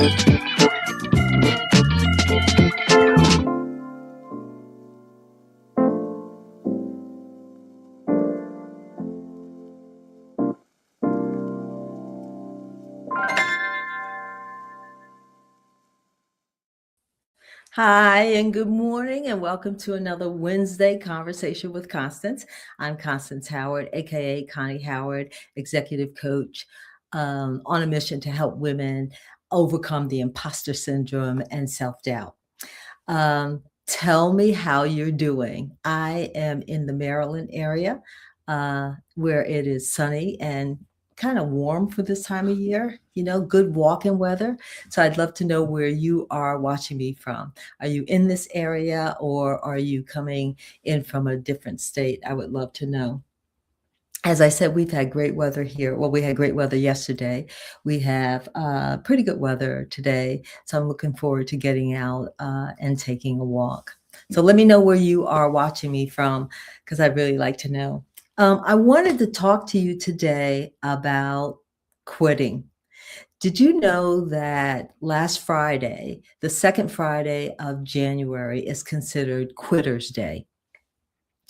Hi, and good morning, and welcome to another Wednesday Conversation with Constance. I'm Constance Howard, aka Connie Howard, executive coach, on a mission to help women overcome the imposter syndrome and self-doubt. Tell me how you're doing. I am in the Maryland area, where it is sunny and kind of warm for this time of year, good walking weather. So I'd love to know where you are watching me from. Are you in this area, or are you coming in from a different state? I would love to know. As I said, we've had great weather here. Well, we had great weather yesterday. We have pretty good weather today. So I'm looking forward to getting out and taking a walk. So let me know where you are watching me from, because I'd really like to know. I wanted to talk to you today about quitting. Did you know that last Friday, the second Friday of January, is considered Quitter's Day?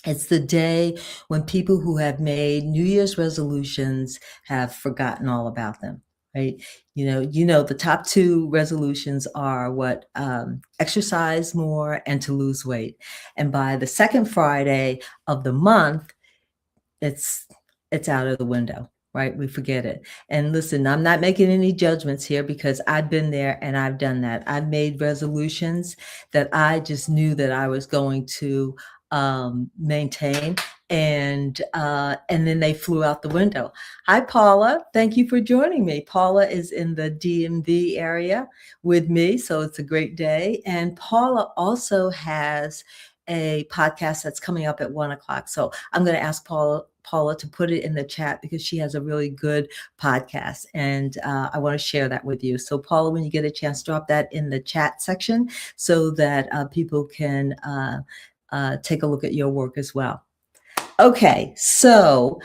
It's the day when people who have made New Year's resolutions have forgotten all about them, right? The top two resolutions are what exercise more and to lose weight. And by the second Friday of the month, it's out of the window, right? We forget it. And listen, I'm not making any judgments here, because I've been there and I've done that. I've made resolutions that I just knew that I was going to maintain, and then they flew out the window. Hi, Paula. Thank you for joining me. Paula is in the DMV area with me, so it's a great day. And Paula also has a podcast that's coming up at 1:00. So I'm going to ask Paula to put it in the chat, because she has a really good podcast, and I want to share that with you. So Paula, when you get a chance, drop that in the chat section so that people can take a look at your work as well. Okay, so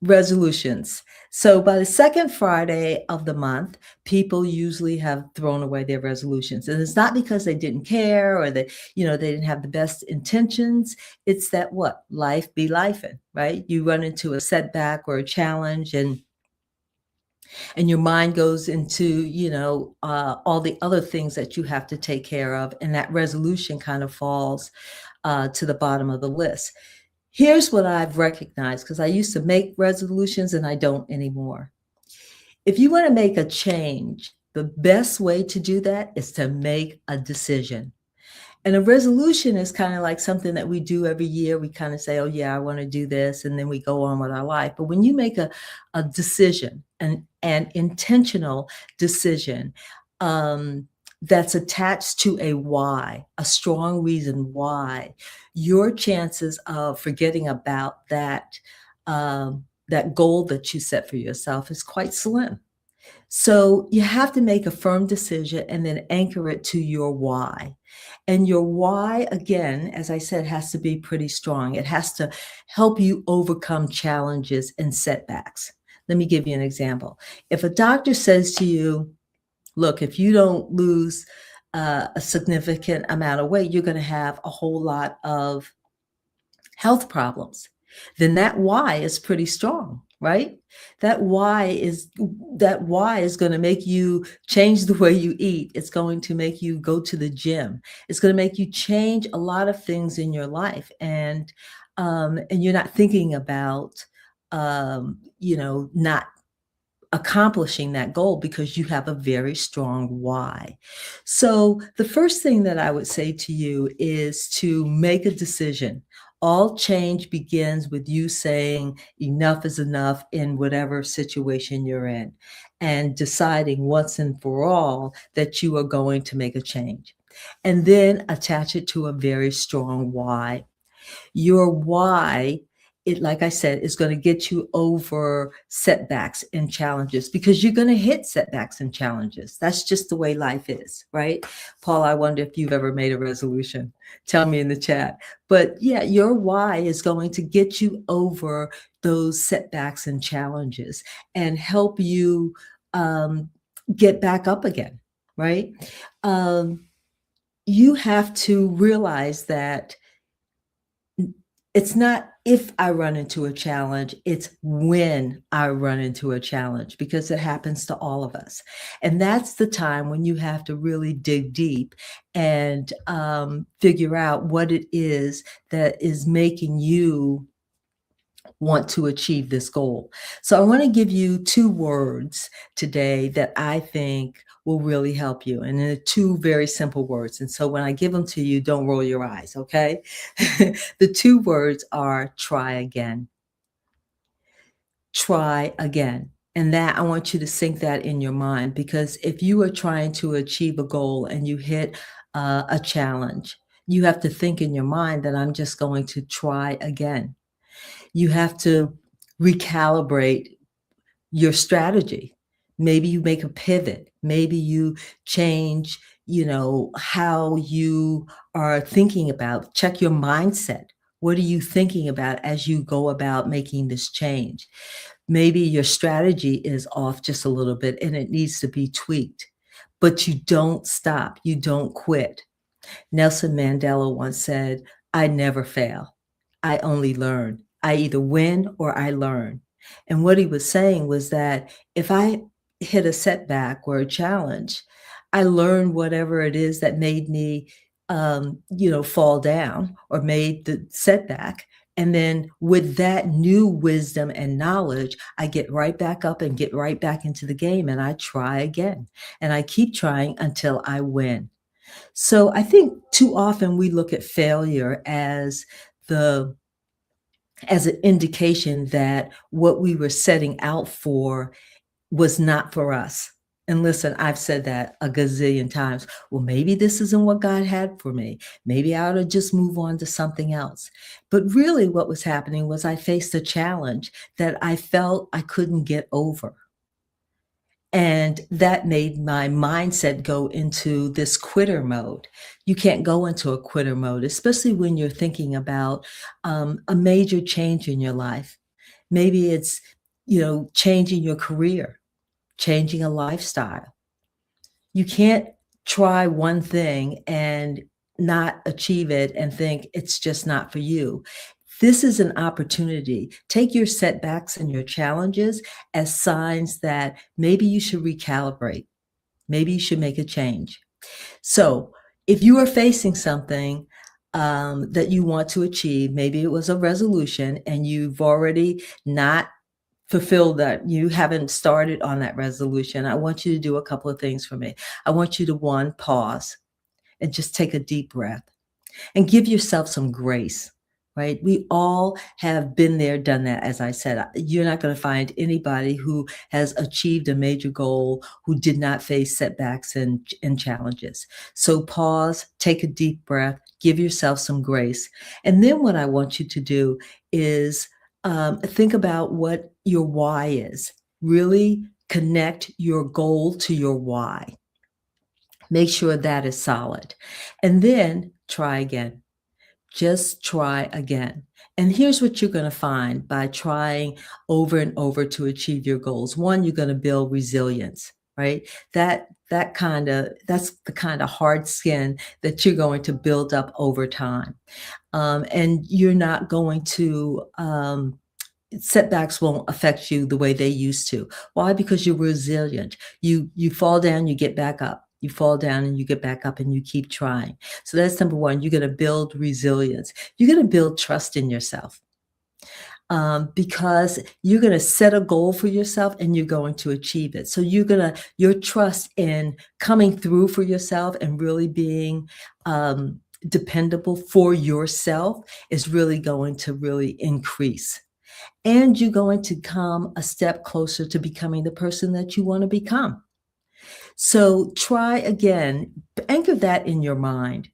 resolutions. So by the second Friday of the month, people usually have thrown away their resolutions. And it's not because they didn't care, or they didn't have the best intentions. It's that life be lifing, right? You run into a setback or a challenge, and your mind goes into, all the other things that you have to take care of. And that resolution kind of falls to the bottom of the list. Here's what I've recognized, because I used to make resolutions and I don't anymore. If you want to make a change, the best way to do that is to make a decision. And a resolution is kind of like something that we do every year. We kind of say, oh yeah, I want to do this, and then we go on with our life. But when you make a decision, an intentional decision, that's attached to a why, a strong reason why, your chances of forgetting about that goal that you set for yourself is quite slim. So you have to make a firm decision and then anchor it to your why. And your why, again, as I said, has to be pretty strong. It has to help you overcome challenges and setbacks. Let me give you an example. If a doctor says to you, look, if you don't lose a significant amount of weight, you're going to have a whole lot of health problems, then that why is pretty strong, right? That why is going to make you change the way you eat. It's going to make you go to the gym. It's going to make you change a lot of things in your life, and you're not thinking about not accomplishing that goal, because you have a very strong why. So the first thing that I would say to you is to make a decision. All change begins with you saying enough is enough in whatever situation you're in, and deciding once and for all that you are going to make a change, and then attach it to a very strong why. Your why, like I said, is going to get you over setbacks and challenges, because you're going to hit setbacks and challenges. That's just the way life is, right? Paul, I wonder if you've ever made a resolution. Tell me in the chat. But yeah, your why is going to get you over those setbacks and challenges, and help you get back up again, right? Um, you have to realize that it's not if I run into a challenge, it's when I run into a challenge, because it happens to all of us. And that's the time when you have to really dig deep and figure out what it is that is making you want to achieve this goal. So I want to give you two words today that I think will really help you. And they're two very simple words. And so when I give them to you, don't roll your eyes, okay? The two words are try again. Try again. And that I want you to sink that in your mind, because if you are trying to achieve a goal and you hit a challenge, you have to think in your mind that I'm just going to try again. You have to recalibrate your strategy. Maybe you make a pivot. Maybe you change, how you are thinking about, check your mindset. What are you thinking about as you go about making this change? Maybe your strategy is off just a little bit and it needs to be tweaked, but you don't stop. You don't quit. Nelson Mandela once said, I never fail. I only learn. I either win or I learn. And what he was saying was that if I hit a setback or a challenge, I learned whatever it is that made me, fall down or made the setback. And then with that new wisdom and knowledge, I get right back up and get right back into the game and I try again. And I keep trying until I win. So I think too often we look at failure the as an indication that what we were setting out for was not for us. And listen, I've said that a gazillion times. Well, maybe this isn't what God had for me. Maybe I ought to just move on to something else. But really what was happening was I faced a challenge that I felt I couldn't get over. And that made my mindset go into this quitter mode. You can't go into a quitter mode, especially when you're thinking about a major change in your life. Maybe it's, changing your career, changing a lifestyle. You can't try one thing and not achieve it and think it's just not for you. This is an opportunity. Take your setbacks and your challenges as signs that maybe you should recalibrate. Maybe you should make a change. So if you are facing something that you want to achieve, maybe it was a resolution and you've already not fulfilled that, you haven't started on that resolution, I want you to do a couple of things for me. I want you to, one, pause and just take a deep breath and give yourself some grace, right? We all have been there, done that. As I said, you're not going to find anybody who has achieved a major goal who did not face setbacks and challenges. So pause, take a deep breath, give yourself some grace. And then what I want you to do is think about what your why is. Really connect your goal to your why. Make sure that is solid. And then try again. Just try again. And here's what you're going to find by trying over and over to achieve your goals. One, you're going to build resilience, right? That's the kind of hard skin that you're going to build up over time. And you're not going to, setbacks won't affect you the way they used to. Why? Because you're resilient. You fall down, you get back up. You fall down and you get back up and you keep trying. So that's number one. You're going to build resilience. You're going to build trust in yourself, because you're going to set a goal for yourself and you're going to achieve it. So your trust in coming through for yourself and really being dependable for yourself is really going to really increase. And you're going to come a step closer to becoming the person that you want to become. So try again, anchor that in your mind,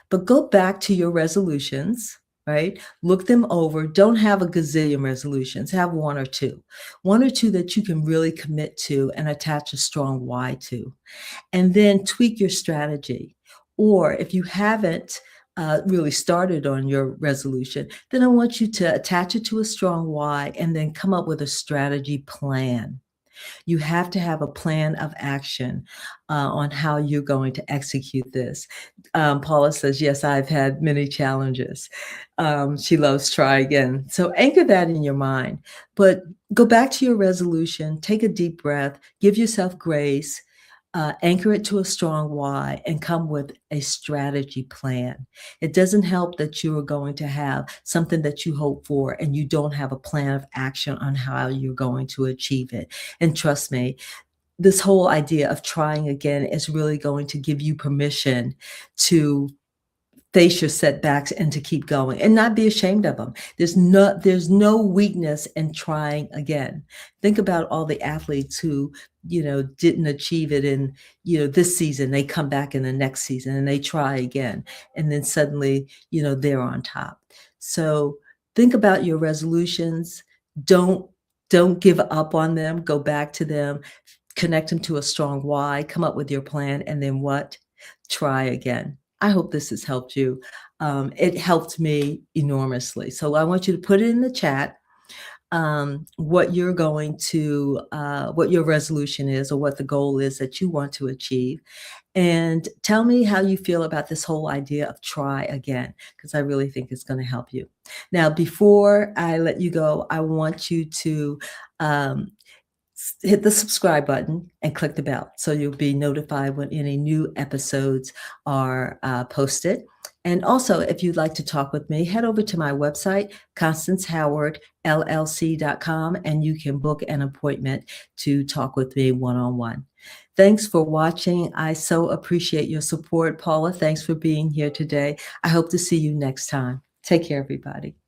but go back to your resolutions, right? Look them over. Don't have a gazillion resolutions. Have one or two that you can really commit to and attach a strong why to. And then tweak your strategy. Or if you haven't really started on your resolution, then I want you to attach it to a strong why and then come up with a strategy plan. You have to have a plan of action on how you're going to execute this. Paula says, yes, I've had many challenges. She loves try again. So anchor that in your mind, but go back to your resolution, take a deep breath, give yourself grace, anchor it to a strong why, and come with a strategy plan. It doesn't help that you are going to have something that you hope for and you don't have a plan of action on how you're going to achieve it. And trust me, this whole idea of trying again is really going to give you permission to face your setbacks and to keep going and not be ashamed of them. There's no weakness in trying again. Think about all the athletes who, didn't achieve it in, this season. They come back in the next season and they try again. And then suddenly, they're on top. So think about your resolutions. Don't give up on them. Go back to them, connect them to a strong why, come up with your plan, and then what? Try again. I hope this has helped you. It helped me enormously. So I want you to put it in the chat what you're going to, what your resolution is or what the goal is that you want to achieve. And tell me how you feel about this whole idea of try again, because I really think it's going to help you. Now, before I let you go, I want you to hit the subscribe button and click the bell so you'll be notified when any new episodes are posted. And also, if you'd like to talk with me, head over to my website, constancehowardllc.com, and you can book an appointment to talk with me one-on-one. Thanks for watching. I so appreciate your support. Paula, thanks for being here today. I hope to see you next time. Take care, everybody.